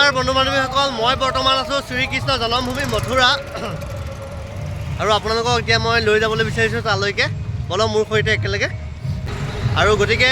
নমস্কাৰ বন্ধু বান্ধৱীসকল, মই বৰ্তমান আছোঁ শ্ৰীকৃষ্ণ জন্মভূমি মথুৰা আৰু আপোনালোকক এতিয়া মই লৈ যাবলৈ বিচাৰিছোঁ তালৈকে। বলক মোৰ সৈতে একেলগে। আৰু গতিকে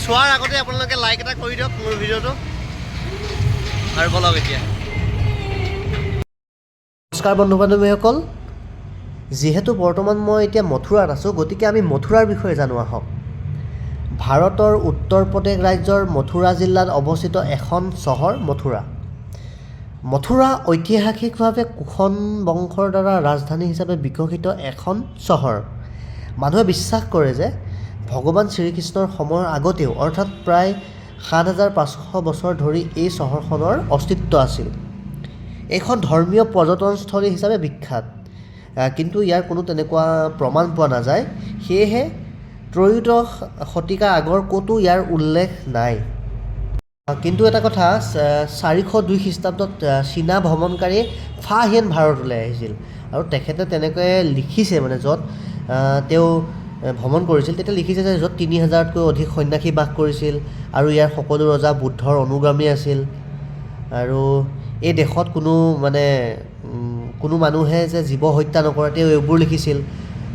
চোৱাৰ আগতে আপোনালোকে লাইক এটা কৰি দিয়ক মোৰ ভিডিঅ'টো। আৰু বলক এতিয়া। নমস্কাৰ বন্ধু বান্ধৱীসকল, যিহেতু বৰ্তমান মই এতিয়া মথুৰাত আছোঁ, গতিকে আমি মথুৰাৰ বিষয়ে জানো আহক। ভাৰতৰ উত্তৰ প্ৰদেশ ৰাজ্যৰ মথুৰা জিলাত অৱস্থিত এখন চহৰ মথুৰা। মথুৰা ঐতিহাসিকভাৱে কুষণ বংশৰ দ্বাৰা ৰাজধানী হিচাপে বিকশিত এখন চহৰ। মানুহে বিশ্বাস কৰে যে ভগৱান শ্ৰীকৃষ্ণৰ সময়ৰ আগতেও, অৰ্থাৎ প্ৰায় ৭৫০০ বছৰ ধৰি এই চহৰখনৰ অস্তিত্ব আছিল। এইখন ধৰ্মীয় পৰ্যটনস্থলী হিচাপে বিখ্যাত, কিন্তু ইয়াৰ কোনো তেনেকুৱা প্ৰমাণ পোৱা নাযায়। সেয়েহে ত্ৰয়োদশ শতিকাৰ আগৰ ক'তো ইয়াৰ উল্লেখ নাই। কিন্তু এটা কথা, ৪০২ খ্ৰীষ্টাব্দত চীনা ভ্ৰমণকাৰী ফা হিয়েন ভাৰতলৈ আহিছিল আৰু তেখেতে তেনেকৈ লিখিছে, মানে য'ত তেওঁ ভ্ৰমণ কৰিছিল তেতিয়া লিখিছে যে য'ত ৩০০০তকৈ অধিক সন্ন্যাসী বাস কৰিছিল আৰু ইয়াৰ সকলো ৰজা বুদ্ধৰ অনুগামী আছিল। আৰু এই দেশত কোনো মানুহে যে জীৱ হত্যা নকৰে, তেওঁ এইবোৰ লিখিছিল।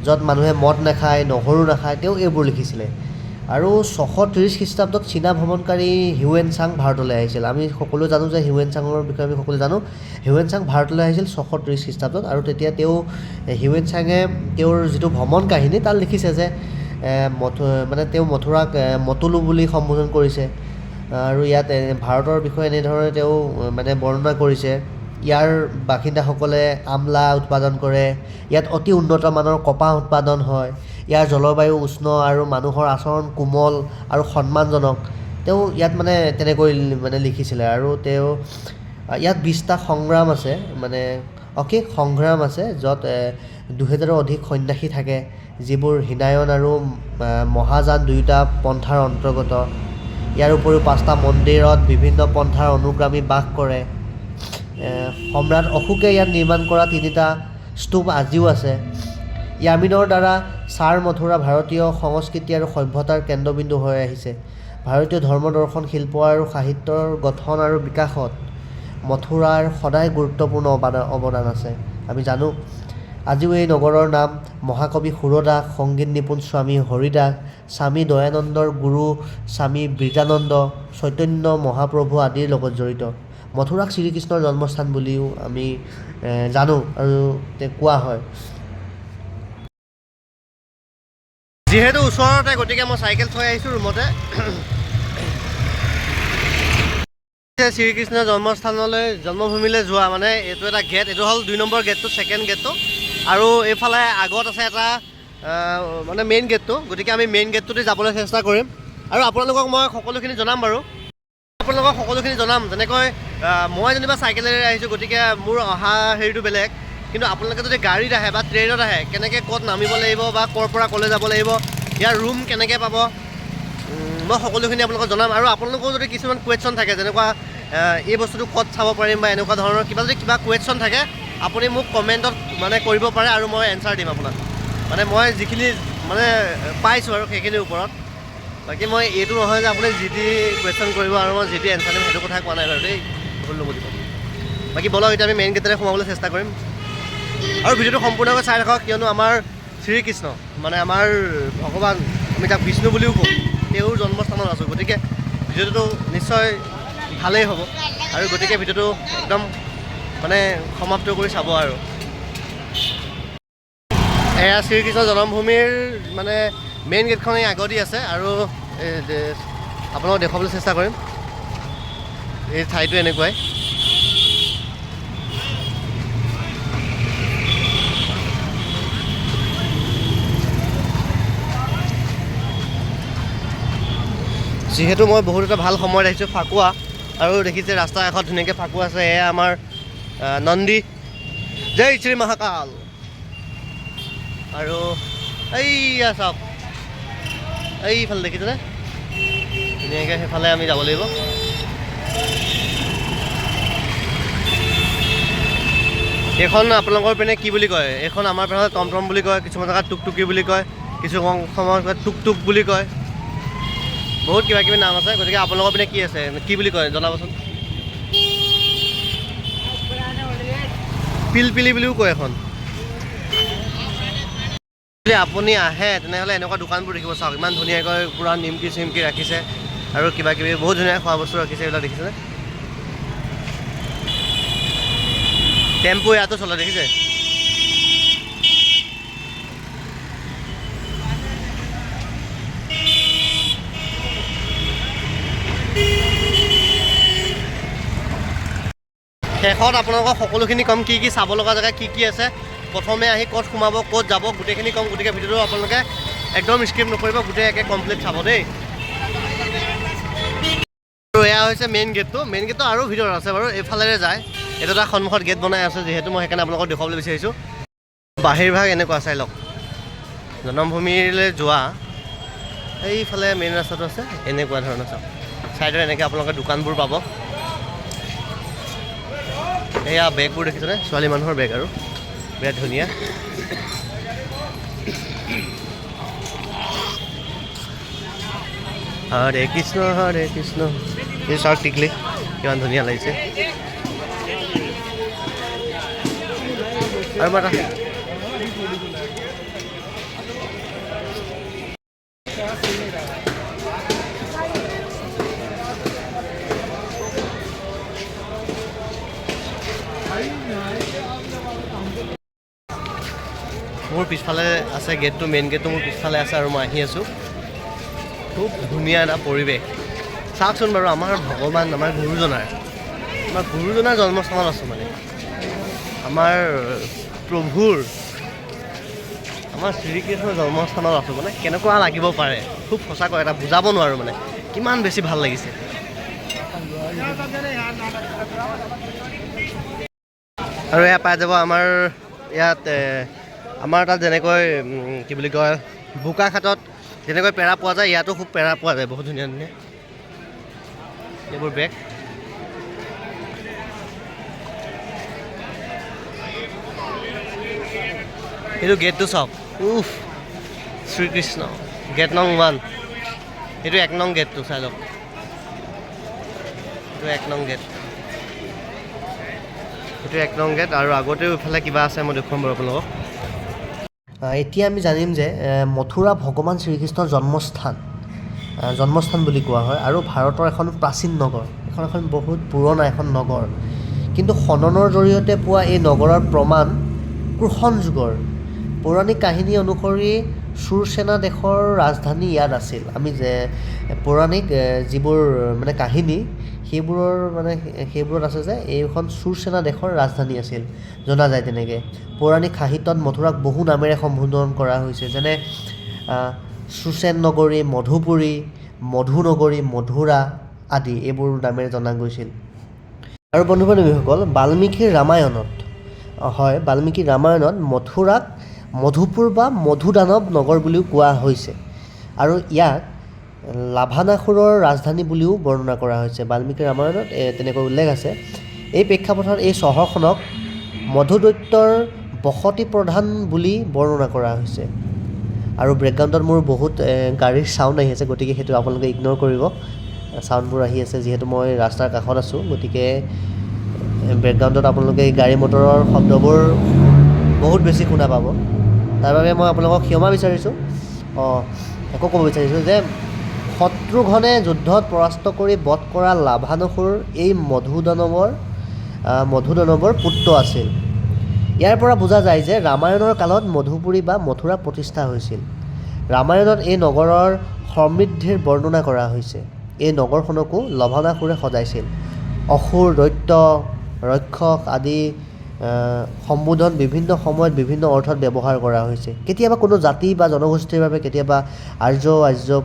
য'ত মানুহে মদ নাখায়, নহৰু নাখায়, তেওঁ এইবোৰ লিখিছিলে। আৰু ৬৩০ খ্ৰীষ্টাব্দত চীনা ভ্ৰমণকাৰী হিউৱেন চাং ভাৰতলৈ আহিছিল। আমি সকলোৱে জানো যে হিউৱেন চাঙৰ বিষয়ে আমি সকলোৱে জানো। হিউৱেন চাং ভাৰতলৈ আহিছিল ৬৩০ খ্ৰীষ্টাব্দত আৰু তেতিয়া হিউৱেন চাঙে তেওঁৰ যিটো ভ্ৰমণ কাহিনী তাত লিখিছে যে তেওঁ মথুৰাক মতুলু বুলি সম্বোধন কৰিছে। আৰু ইয়াত ভাৰতৰ বিষয়ে এনেধৰণে তেওঁ বৰ্ণনা কৰিছে। ইয়াৰ বাসিন্দাসকলে আমলা উৎপাদন কৰে, ইয়াত অতি উন্নত মানৰ কপাহ উৎপাদন হয়, ইয়াৰ জলবায়ু উষ্ণ আৰু মানুহৰ আচৰণ কোমল আৰু সন্মানজনক। তেওঁ ইয়াত তেনেকৈ লিখিছিলে। আৰু তেওঁ ইয়াত ২০টা সংগ্ৰাম আছে, অশেষ সংগ্ৰাম আছে, য'ত ২০০০ৰো অধিক সন্ন্যাসী থাকে, যিবোৰ হীনায়ন আৰু মহাযান দুয়োটা পন্থাৰ অন্তৰ্গত। ইয়াৰ উপৰিও ৫টা মন্দিৰত বিভিন্ন পন্থাৰ অনুগামী বাস কৰে। সম্ৰাট অশোকে ইয়াত নিৰ্মাণ কৰা ৩টা স্তূপ আজিও আছে। ইয়ামিনৰ দ্বাৰা চাৰ মথুৰা ভাৰতীয় সংস্কৃতি আৰু সভ্যতাৰ কেন্দ্ৰবিন্দু হৈ আহিছে। ভাৰতীয় ধৰ্ম দৰ্শন, শিল্প আৰু সাহিত্যৰ গঠন আৰু বিকাশত মথুৰাৰ সদায় গুৰুত্বপূৰ্ণ অৱদান আছে। আমি জানো আজিও এই নগৰৰ নাম মহাকবি সুৰদাস, সংগীত নিপুণ স্বামী হৰিদাস, স্বামী দয়ানন্দৰ গুৰু স্বামী বীৰ্জানন্দ, চৈতন্য মহাপ্ৰভু আদিৰ লগত জড়িত। মথুৰাক শ্ৰীকৃষ্ণৰ জন্মস্থান বুলিও আমি জানো আৰু কোৱা হয়। যিহেতু ওচৰতে, গতিকে মই চাইকেল থৈ আহিছোঁ ৰুমতে। শ্ৰীকৃষ্ণৰ জন্মভূমিলৈ যোৱা এইটো এটা গেট, এইটো হ'ল ২ নম্বৰ গেটটো, ছেকেণ্ড গেটটো। আৰু এইফালে আগত আছে এটা মেইন গেটটো। গতিকে আমি মেইন গেটটোতে যাবলৈ চেষ্টা কৰিম আৰু আপোনালোকক মই সকলোখিনি জনাম বাৰু। যেনেকৈ মই যেনিবা চাইকেলেৰে আহিছোঁ, গতিকে মোৰ অহা হেৰিটো বেলেগ। কিন্তু আপোনালোকে যদি গাড়ীত আহে বা ট্ৰেইনত আহে, কেনেকৈ ক'ত নামিব লাগিব বা ক'ৰ পৰা ক'লৈ যাব লাগিব, ইয়াৰ ৰুম কেনেকৈ পাব, মই সকলোখিনি আপোনালোকক জনাম। আৰু আপোনালোকেও যদি কিছুমান কুৱেশ্যন থাকে, যেনেকুৱা এই বস্তুটো ক'ত চাব পাৰিম বা এনেকুৱা ধৰণৰ কিবা কুৱেশ্যন থাকে, আপুনি মোক কমেণ্টত কৰিব পাৰে আৰু মই এনচাৰ দিম আপোনাক। মই যিখিনি পাইছোঁ আৰু সেইখিনিৰ ওপৰত। বাকী মই এইটো নহয় যে আপুনি যি টি কুৱেশ্যন কৰিব আৰু মই যি টি এনচাৰ দিম, সেইটো কথা কোৱা নাই বাৰু দেই, ভুল নবুজিব। বাকী বলক এতিয়া আমি মেইন গেটেৰে সোমাবলৈ চেষ্টা কৰিম আৰু ভিডিঅ'টো সম্পূৰ্ণকৈ চাই ৰাখক, কিয়নো আমাৰ শ্ৰীকৃষ্ণ আমাৰ ভগৱান, আমি তাক বিষ্ণু বুলিও কওঁ, তেওঁৰ জন্মস্থানত আছোঁ। গতিকে ভিডিঅ'টো নিশ্চয় ভালেই হ'ব আৰু গতিকে ভিডিঅ'টো একদম সমাপ্ত কৰি চাব। আৰু এয়া শ্ৰীকৃষ্ণ জন্মভূমিৰ মেইন গেটখন এই আগদি আছে আৰু আপোনালোকক দেখুৱাবলৈ চেষ্টা কৰিম। এই ঠাইটো এনেকুৱাই। যিহেতু মই বহুত এটা ভাল সময়ত আহিছোঁ, ফাকুৱা, আৰু দেখিছে ৰাস্তাৰ কাষত ধুনীয়াকৈ ফাকুৱা আছে। এয়া আমাৰ নন্দী, জয় শ্ৰী মহাকাল। আৰু এইয়া চাওক, এইফালে দেখিছেনে, ধুনীয়াকৈ সেইফালে আমি যাব লাগিব। এইখন আপোনালোকৰ পিনে কি বুলি কয়? এইখন আমাৰ পিনে টমটম বুলি কয়, কিছুমান জেগাত টুকটুকি বুলি কয়, কিছু সময়ত টুকটুক বুলি কয়। বহুত কিবা কিবি নাম আছে, গতিকে আপোনালোকৰ পিনে কি আছে, কি বুলি কয় জনাবচোন। পিলপিলি বুলিও কয় এখন। যদি আপুনি আহে তেনেহ'লে এনেকুৱা দোকানবোৰ দেখিব, চাওক ইমান ধুনীয়াকৈ পূৰা নিমকি চিমকি ৰাখিছে আৰু কিবা কিবি বহুত ধুনীয়া খোৱা বস্তু ৰাখিছে, এইবিলাক দেখিছেনে। টেম্পু ইয়াতো চলে দেখিছে। শেষত আপোনালোকক সকলোখিনি কম কি কি চাব লগা জেগা কি কি আছে, প্ৰথমে আহি ক'ত সোমাব ক'ত যাব গোটেইখিনি কম, গতিকে ভিডিঅ'টো আপোনালোকে একদম স্কিপ নকৰিব, গোটেই একে কমপ্লিট চাব দেই। আৰু এয়া হৈছে মেইন গেটটো আৰু ভিতৰত আছে বাৰু, এইফালেৰে যায়, এইটো এটা সন্মুখত গেট বনাই আছে যিহেতু মই সেইকাৰণে আপোনালোকক দেখুৱাবলৈ বিচাৰিছোঁ। বাহিৰভাগ এনেকুৱা চাই লওক, জনমভূমিলৈ যোৱা এইফালে মেইন ৰাস্তাটো আছে, এনেকুৱা ধৰণৰ চাওক ছাইডত এনেকৈ আপোনালোকে দোকানবোৰ পাব। এয়া বেগবোৰ দেখিছেনে, ছোৱালী মানুহৰ বেগ আৰু বিৰাট ধুনীয়া। হৰে কৃষ্ণ হৰে কৃষ্ণ, এই চাওক টিকলি কিমান ধুনীয়া লাগিছে। আৰু মই মোৰ পিছফালে আছে গেটটো, মেইন গেটটো মোৰ পিছফালে আছে আৰু মই আহি আছোঁ। খুব ধুনীয়া এটা পৰিৱেশ চাওকচোন বাৰু। আমাৰ ভগৱান, আমাৰ গুৰুজনাৰ জন্মস্থানত আছোঁ, মানে আমাৰ প্ৰভুৰ, আমাৰ শ্ৰীকৃষ্ণৰ জন্মস্থানত আছোঁ, মানে কেনেকুৱা লাগিব পাৰে, খুব সঁচাকৈ এটা বুজাব নোৱাৰোঁ, মানে কিমান বেছি ভাল লাগিছে। আৰু এয়া পাই যাব আমাৰ ইয়াত, আমাৰ তাত যেনেকৈ কি বুলি কয় বোকাখাটত যেনেকৈ পেৰা পোৱা যায়, ইয়াতো খুব পেৰা পোৱা যায়, বহুত ধুনীয়া ধুনীয়া এইবোৰ বেগ। এইটো গেটটো চাওক, উফ শ্ৰীকৃষ্ণ, গেট নং 1, এইটো 1 নং গেটটো চাই লওক, এইটো 1 নং গেট, এইটো 1 নং গেট। আৰু আগতেও ইফালে কিবা আছে, মই দেখুৱাম বাৰু আপোনালোকক। এতিয়া আমি জানিম যে মথুৰা ভগৱান শ্ৰীকৃষ্ণৰ জন্মস্থান বুলি কোৱা হয়, আৰু ভাৰতৰ এখন প্ৰাচীন নগৰ, এখন বহুত পুৰণা এখন নগৰ। কিন্তু খননৰ জৰিয়তে পোৱা এই নগৰৰ প্ৰমাণ কুষণ যুগৰ। পৌৰাণিক কাহিনী অনুসৰি চুৰচেনা দেশৰ ৰাজধানী ইয়াত আছিল। আমি যে পৌৰাণিক যিবোৰ মানে কাহিনী, সেইবোৰত আছে যে এইখন চুৰচেনা দেশৰ ৰাজধানী আছিল, জনা যায় তেনেকৈ। পৌৰাণিক সাহিত্যত মথুৰাক বহু নামেৰে সম্বোধন কৰা হৈছে, যেনে সুচেন নগৰী, মধুপুৰী, মধু নগৰী, মধুৰা আদি এইবোৰ নামেৰে জনা গৈছিল। আৰু বন্ধু বান্ধৱীসকল, বাল্মীকিৰ ৰামায়ণত মথুৰাক মধুপুৰ বা মধুদানৱ নগৰ বুলিও কোৱা হৈছে, আৰু ইয়াক লাভানাসুৰৰ ৰাজধানী বুলিও বৰ্ণনা কৰা হৈছে। বাল্মীকি ৰামায়ণত তেনেকৈ উল্লেখ আছে। এই প্ৰেক্ষাপটত এই চহৰখনক মধুদৈত্যৰ বসতি প্ৰধান বুলি বৰ্ণনা কৰা হৈছে। আৰু বেকগ্ৰাউণ্ডত মোৰ বহুত গাড়ীৰ চাউণ্ড আহি আছে, গতিকে সেইটো আপোনালোকে ইগন'ৰ কৰিব। চাউণ্ডবোৰ আহি আছে যিহেতু মই ৰাস্তাৰ কাষত আছোঁ, গতিকে বেকগ্ৰাউণ্ডত আপোনালোকে গাড়ী মটৰৰ শব্দবোৰ বহুত বেছি শুনা পাব, তাৰ বাবে মই আপোনালোকক ক্ষমা বিচাৰিছোঁ। আকৌ ক'ব বিচাৰিছোঁ যে শত্ৰুঘ্নে যুদ্ধত পৰাস্ত কৰি বধ কৰা লাভানাসুৰ এই মধুদানৱৰ পুত্ৰ আছিল। ইয়াৰ পৰা বুজা যায় যে ৰামায়ণৰ কালত মধুপুৰী বা মথুৰা প্ৰতিষ্ঠা হৈছিল। ৰামায়ণত এই নগৰৰ সমৃদ্ধিৰ বৰ্ণনা কৰা হৈছে। এই নগৰখনকো লভানাসুৰে সজাইছিল। অসুৰ, দৈত্য, ৰক্ষক আদি সম্বোধন বিভিন্ন সময়ত বিভিন্ন অৰ্থত ব্যৱহাৰ কৰা হৈছে। কেতিয়াবা কোনো জাতি বা জনগোষ্ঠীৰ বাবে, কেতিয়াবা আৰ্য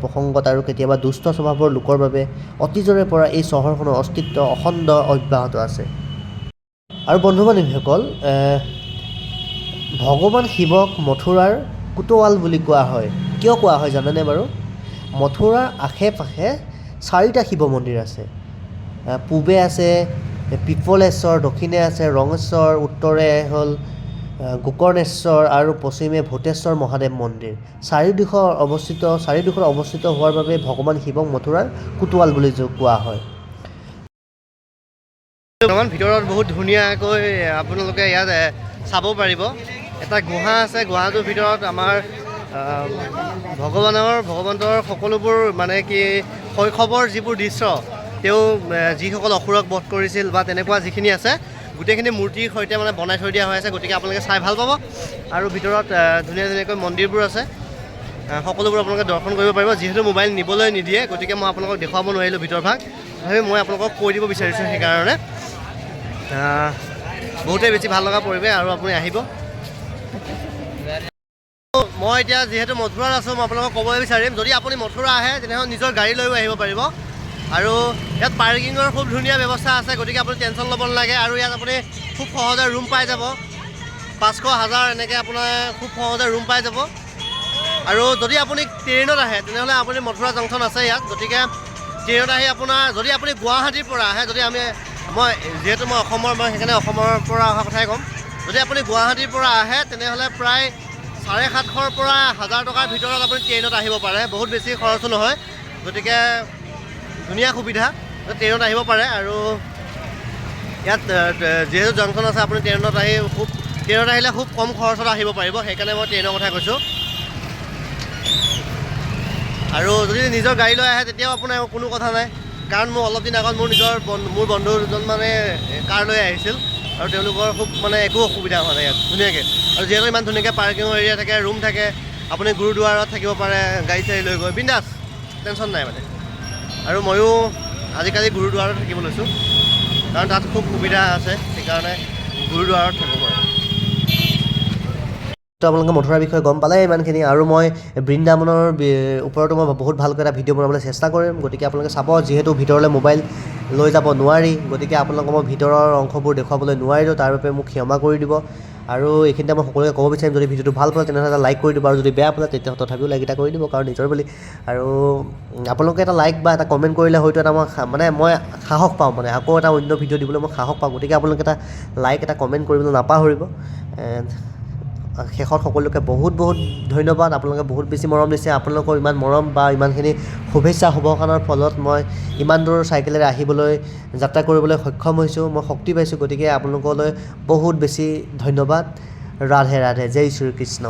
প্ৰসংগত, আৰু কেতিয়াবা দুষ্ট স্বভাৱৰ লোকৰ বাবে অতীজৰে পৰা এই চহৰখনৰ অস্তিত্ব অখণ্ড অব্যাহত আছে। আৰু বন্ধু বান্ধৱীসকল, ভগৱান শিৱক মথুৰাৰ কোতোৱাল বুলি কোৱা হয়। কিয় কোৱা হয় জানেনে বাৰু? মথুৰাৰ আশে পাশে 4টা শিৱ মন্দিৰ আছে। পূবে আছে পিপলেশ্বৰ, দক্ষিণে আছে ৰঙেশ্বৰ, উত্তৰে হ'ল গোকৰ্ণেশ্বৰ আৰু পশ্চিমে ভূতেশ্বৰ মহাদেৱ মন্দিৰ। চাৰিওদিশত অৱস্থিত হোৱাৰ বাবে ভগৱান শিৱক মথুৰাৰ কোতোৱাল বুলি কোৱা হয়। ভিতৰত বহুত ধুনীয়াকৈ আপোনালোকে ইয়াত চাব পাৰিব। এটা গুহা আছে, গুহাটোৰ ভিতৰত আমাৰ ভগৱন্তৰ সকলোবোৰ মানে কি শৈশৱৰ যিবোৰ দৃশ্য, তেওঁ যিসকল অসুৰক বধ কৰিছিল বা তেনেকুৱা যিখিনি আছে গোটেইখিনি মূৰ্তিৰ সৈতে মানে বনাই থৈ দিয়া হৈ আছে। গতিকে আপোনালোকে চাই ভাল পাব। আৰু ভিতৰত ধুনীয়াকৈ মন্দিৰবোৰ আছে, সকলোবোৰ আপোনালোকে দৰ্শন কৰিব পাৰিব। যিহেতু মোবাইল নিবলৈ নিদিয়ে, গতিকে মই আপোনালোকক দেখুৱাব নোৱাৰিলোঁ ভিতৰভাগ, তথাপি মই আপোনালোকক কৈ দিব বিচাৰিছোঁ। সেইকাৰণে বহুতেই বেছি ভাল লগা পৰিৱেশ, আৰু আপুনি আহিব। মই এতিয়া যিহেতু মথুৰাত আছোঁ, মই আপোনালোকক ক'ব বিচাৰিম, যদি আপুনি মথুৰা আহে তেনেহ'লে নিজৰ গাড়ী লৈও আহিব পাৰিব। আৰু ইয়াত পাৰ্কিঙৰ খুব ধুনীয়া ব্যৱস্থা আছে, গতিকে আপুনি টেনশ্যন ল'ব নালাগে। আৰু ইয়াত আপুনি খুব সহজে ৰুম পাই যাব, 500-1000 এনেকৈ আপোনাৰ খুব সহজে ৰুম পাই যাব। আৰু যদি আপুনি ট্ৰেইনত আহে তেনেহ'লে আপুনি মথুৰা জংচন আছে ইয়াত, গতিকে ট্ৰেইনত আহি আপোনাৰ যদি আপুনি গুৱাহাটীৰ পৰা আহে, যদি যিহেতু মই সেইকাৰণে অসমৰ পৰা অহা কথাই ক'ম। যদি আপুনি গুৱাহাটীৰ পৰা আহে তেনেহ'লে প্ৰায় 750ৰ পৰা 1000 টকাৰ ভিতৰত আপুনি ট্ৰেইনত আহিব পাৰে, বহুত বেছি খৰচো নহয়। গতিকে ধুনীয়া সুবিধা, ট্ৰেইনত আহিব পাৰে। আৰু ইয়াত যিহেতু জংচন আছে, আপুনি ট্ৰেইনত আহিলে খুব কম খৰচত আহিব পাৰিব, সেইকাৰণে মই ট্ৰেইনৰ কথা কৈছোঁ। আৰু যদি নিজৰ গাড়ী লৈ আহে তেতিয়াও আপোনাৰ কোনো কথা নাই, কাৰণ মোৰ অলপ দিন আগত মোৰ বন্ধু দুজন মানে কাৰ লৈ আহিছিল, আৰু তেওঁলোকৰ খুব মানে একো অসুবিধা হোৱা নাই ইয়াত ধুনীয়াকৈ। আৰু যিহেতু ইমান ধুনীয়াকৈ পাৰ্কিঙৰ এৰিয়া থাকে, ৰুম থাকে, আপুনি গুৰুদ্বাৰত থাকিব পাৰে গাড়ী চাড়ী লৈ গৈ, বিন্দাছ, টেনশ্যন নাই মানে। আৰু ময়ো আজিকালি গুৰুদ্বাৰত থাকিব লৈছোঁ, কাৰণ তাত খুব সুবিধা আছে, সেইকাৰণে গুৰুদ্বাৰত থাকোঁ মই। আপোনালোকে মথুৰাৰ বিষয়ে গম পালে ইমানখিনি। আৰু মই বৃন্দাবনৰ ওপৰতো মই বহুত ভালকৈ এটা ভিডিঅ' বনাবলৈ চেষ্টা কৰিম, গতিকে আপোনালোকে চাব। যিহেতু ভিতৰলৈ মোবাইল লৈ যাব নোৱাৰি, গতিকে আপোনালোকক মই ভিতৰৰ অংশবোৰ দেখুৱাবলৈ নোৱাৰিলোঁ, তাৰ বাবে মোক ক্ষমা কৰি দিব। আৰু এইখিনিতে মই সকলোকে ক'ব বিচাৰিম, যদি ভিডিঅ'টো ভাল পালে তেনেহ'লে এটা লাইক কৰি দিব, আৰু যদি বেয়া পালে তেতিয়া তথাপিও লাইক এটা কৰি দিব, কাৰণ নিজৰ বুলি। আৰু আপোনালোকে এটা লাইক বা এটা কমেণ্ট কৰিলে হয়তো এটা মই সাহস পাওঁ, মানে আকৌ এটা অন্য ভিডিঅ' দিবলৈ মই সাহস পাওঁ। গতিকে আপোনালোকে এটা লাইক এটা কমেণ্ট কৰিবলৈ নাপাহৰিব। শেষত সকলোকে বহুত ধন্যবাদ। আপোনালোকে বহুত বেছি মৰম দিছে। আপোনালোকৰ ইমান মৰম বা ইমানখিনি শুভেচ্ছা শুভকামনাৰ ফলত মই ইমান দূৰ চাইকেলেৰে আহিবলৈ, যাত্ৰা কৰিবলৈ সক্ষম হৈছোঁ, মই শক্তি পাইছোঁ। গতিকে আপোনালোকলৈ বহুত বেছি ধন্যবাদ। ৰাধে ৰাধে, জয় শ্ৰীকৃষ্ণ।